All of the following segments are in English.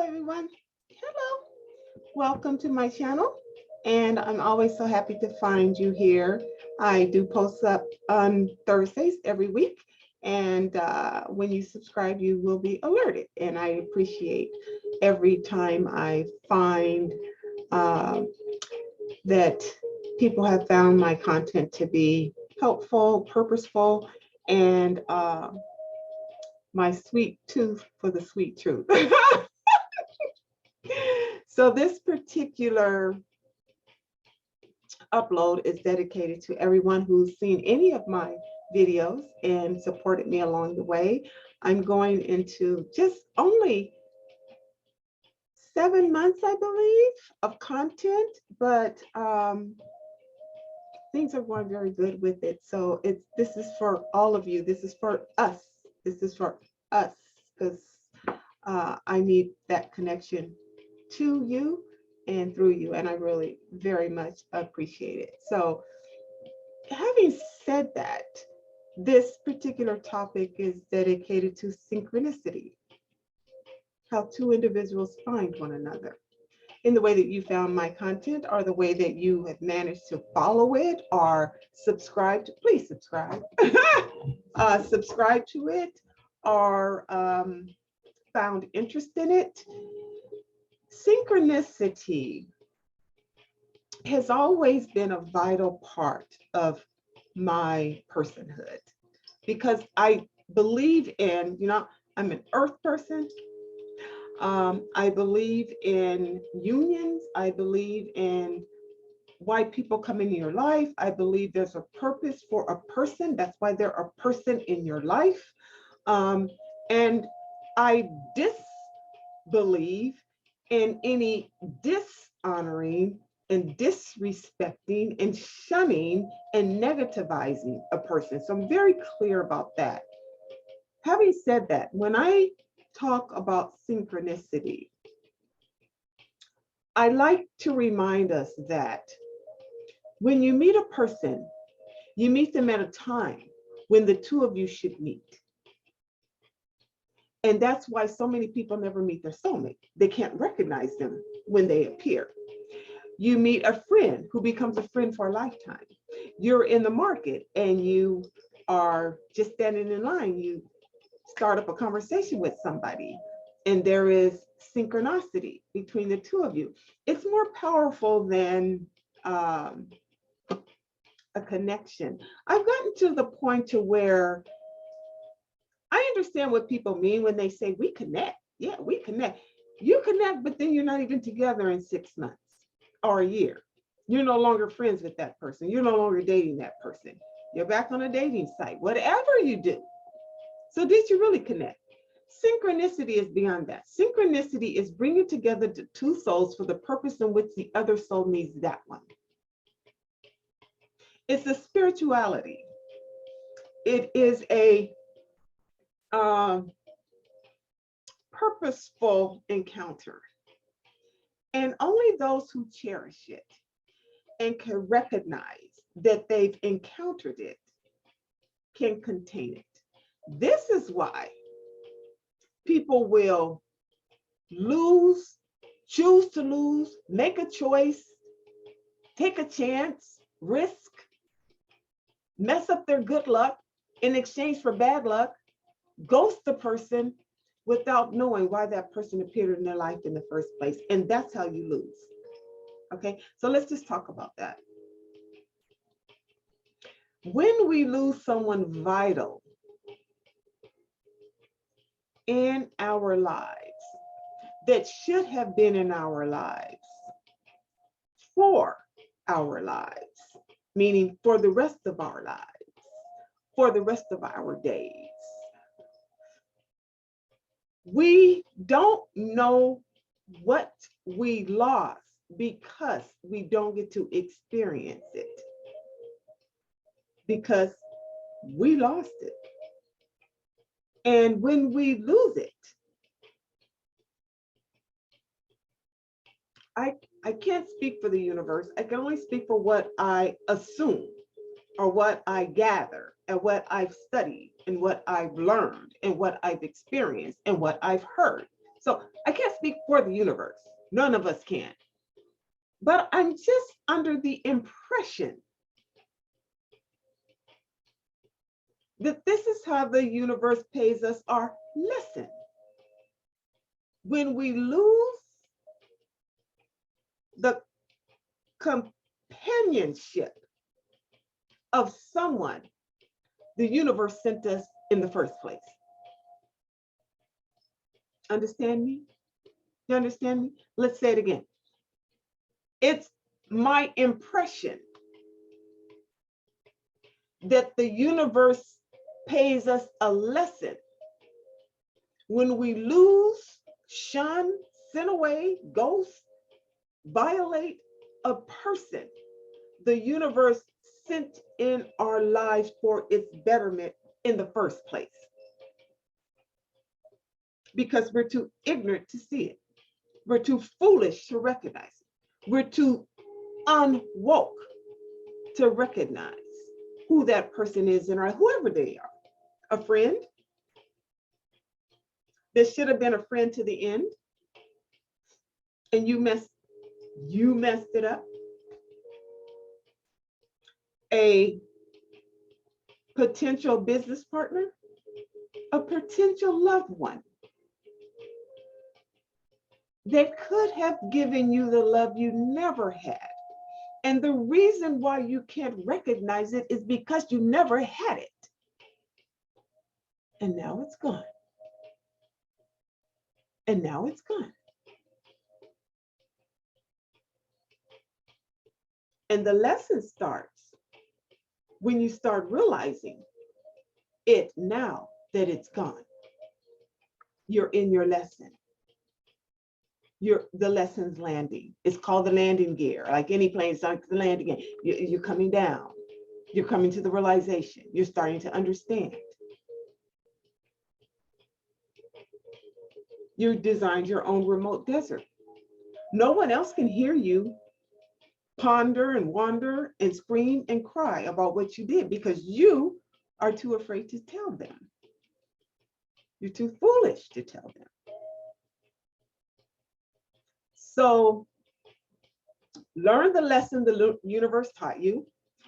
everyone. Hello. Welcome to my channel. And I'm always so happy to find you here. I do post up on Thursdays every week. And when you subscribe, you will be alerted. And I appreciate every time I find that people have found my content to be helpful, purposeful, and my sweet tooth for the sweet truth. So this particular upload is dedicated to everyone who's seen any of my videos and supported me along the way. I'm going into just only 7 months, I believe, of content, but things are going very good with it. So this is for all of you. This is for us. This is for us because I need that connection to you and through you, and I really very much appreciate it. So having said that, this particular topic is dedicated to synchronicity, how two individuals find one another. In the way that you found my content or the way that you have managed to follow it or subscribe to, please subscribe, subscribe to it or found interest in it. Synchronicity has always been a vital part of my personhood because I believe in, I'm an earth person. I believe in unions. I believe in why people come into your life. I believe there's a purpose for a person. That's why they're a person in your life. And I disbelieve in any dishonoring and disrespecting and shunning and negativizing a person. So I'm very clear about that. Having said that, when I talk about synchronicity, I like to remind us that when you meet a person, you meet them at a time when the two of you should meet. And that's why so many people never meet their soulmate. They can't recognize them when they appear. You meet a friend who becomes a friend for a lifetime. You're in the market and you are just standing in line. You start up a conversation with somebody and there is synchronicity between the two of you. It's more powerful than a connection. I've gotten to the point to where I understand what people mean when they say we connect. Yeah, we connect. You connect, but then you're not even together in 6 months or a year. You're no longer friends with that person. You're no longer dating that person. You're back on a dating site, whatever you do. So did you really connect? Synchronicity is beyond that. Synchronicity is bringing together the two souls for the purpose in which the other soul needs that one. It's a spirituality. It is a purposeful encounter. And only those who cherish it and can recognize that they've encountered it can contain it. This is why people will lose, choose to lose, make a choice, take a chance, risk, mess up their good luck in exchange for bad luck, ghost the person without knowing why that person appeared in their life in the first place. And that's how you lose. Okay, so let's just talk about that. When we lose someone vital in our lives that should have been in our lives for our lives, meaning for the rest of our lives, for the rest of our days, we don't know what we lost because we don't get to experience it, because we lost it. And when we lose it, I can't speak for the universe. I can only speak for what I assume or what I gather and what I've studied and what I've learned and what I've experienced and what I've heard. So I can't speak for the universe. None of us can. But I'm just under the impression that this is how the universe pays us our lesson. When we lose the companionship of someone the universe sent us in the first place. Understand me? You understand me? Let's say it again. It's my impression that the universe pays us a lesson when we lose, shun, send away, ghost, violate a person the universe sent in our lives for its betterment in the first place. Because we're too ignorant to see it. We're too foolish to recognize it. We're too unwoke to recognize who that person is in our, whoever they are. A friend that should have been a friend to the end, and you messed it up. A potential business partner, a potential loved one that could have given you the love you never had. And the reason why you can't recognize it is because you never had it. And now it's gone. And now it's gone. And the lesson starts when you start realizing it now that it's gone. You're in your lesson. The lesson's landing. It's called the landing gear. Like any plane, it's like the landing gear. You're coming down. You're coming to the realization. You're starting to understand. You designed your own remote desert. No one else can hear you ponder and wander and scream and cry about what you did because you are too afraid to tell them. You're too foolish to tell them. So learn the lesson the universe taught you,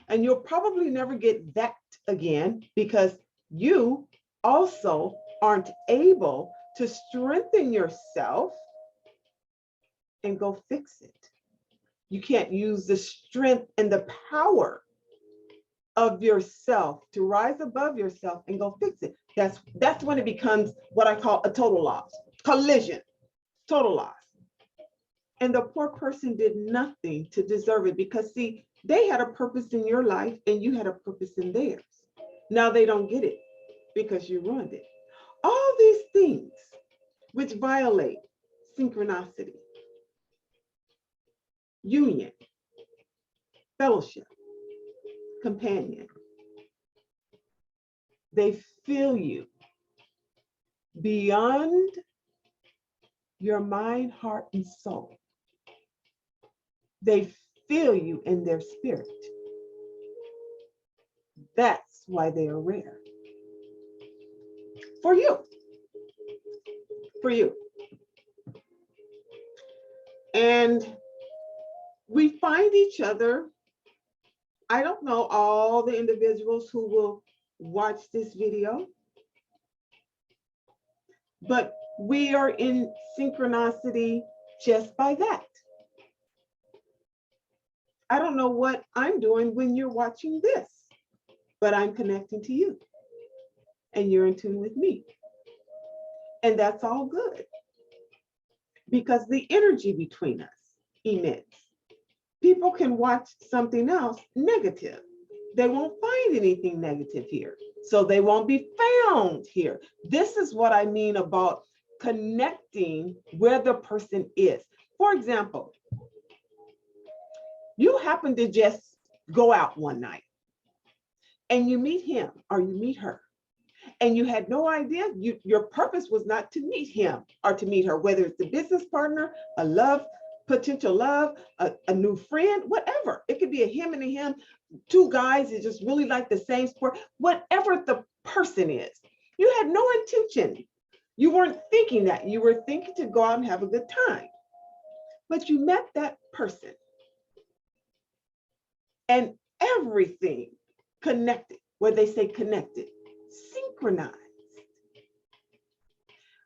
and you'll probably never get that again because you also aren't able to strengthen yourself and go fix it. You can't use the strength and the power of yourself to rise above yourself and go fix it. That's when it becomes what I call a total loss, collision, total loss. And the poor person did nothing to deserve it because, see, they had a purpose in your life and you had a purpose in theirs. Now they don't get it because you ruined it. All these things which violate synchronicity, union, fellowship, companion, they fill you beyond your mind, heart, and soul. They feel you in their spirit. That's why they are rare. For you. For you. And we find each other. I don't know all the individuals who will watch this video, but we are in synchronicity just by that. I don't know what I'm doing when you're watching this, but I'm connecting to you and you're in tune with me. And that's all good because the energy between us emits. People can watch something else negative. They won't find anything negative here. So they won't be found here. This is what I mean about connecting where the person is. For example, you happen to just go out one night and you meet him or you meet her and you had no idea, your purpose was not to meet him or to meet her, whether it's a business partner, a love, potential love, a new friend, whatever. It could be a him and a him, two guys that just really like the same sport, whatever the person is. You had no intention You weren't thinking that. You were thinking to go out and have a good time. But you met that person and everything connected, where they say connected, synchronized.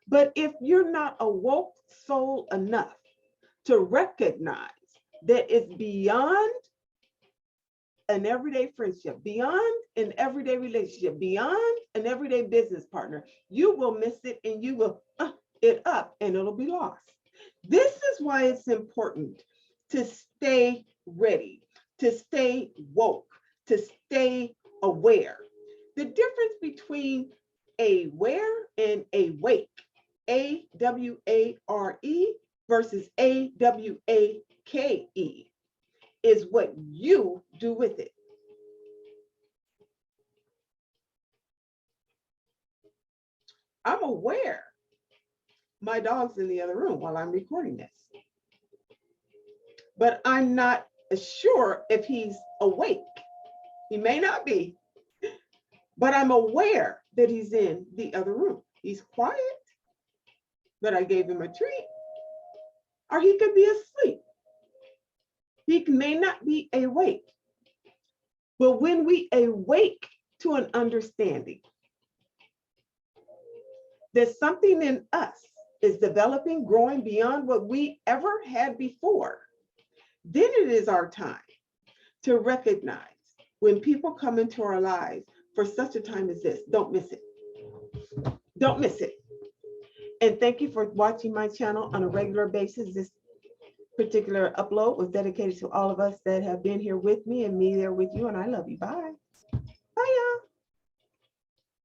But if you're not a woke soul enough to recognize that it's beyond an everyday friendship, beyond an everyday relationship, beyond an everyday business partner, you will miss it and you will it up and it'll be lost. This is why it's important to stay ready, to stay woke, to stay aware. The difference between aware and awake, AWARE versus AWAKE, is what you do with it. I'm aware my dog's in the other room while I'm recording this, but I'm not sure if he's awake. He may not be, but I'm aware that he's in the other room. He's quiet, but I gave him a treat, or he could be asleep. He may not be awake, but when we awake to an understanding that something in us is developing, growing beyond what we ever had before, then it is our time to recognize when people come into our lives for such a time as this. Don't miss it. Don't miss it. And thank you for watching my channel on a regular basis. This particular upload was dedicated to all of us that have been here with me and me there with you. And I love you. Bye.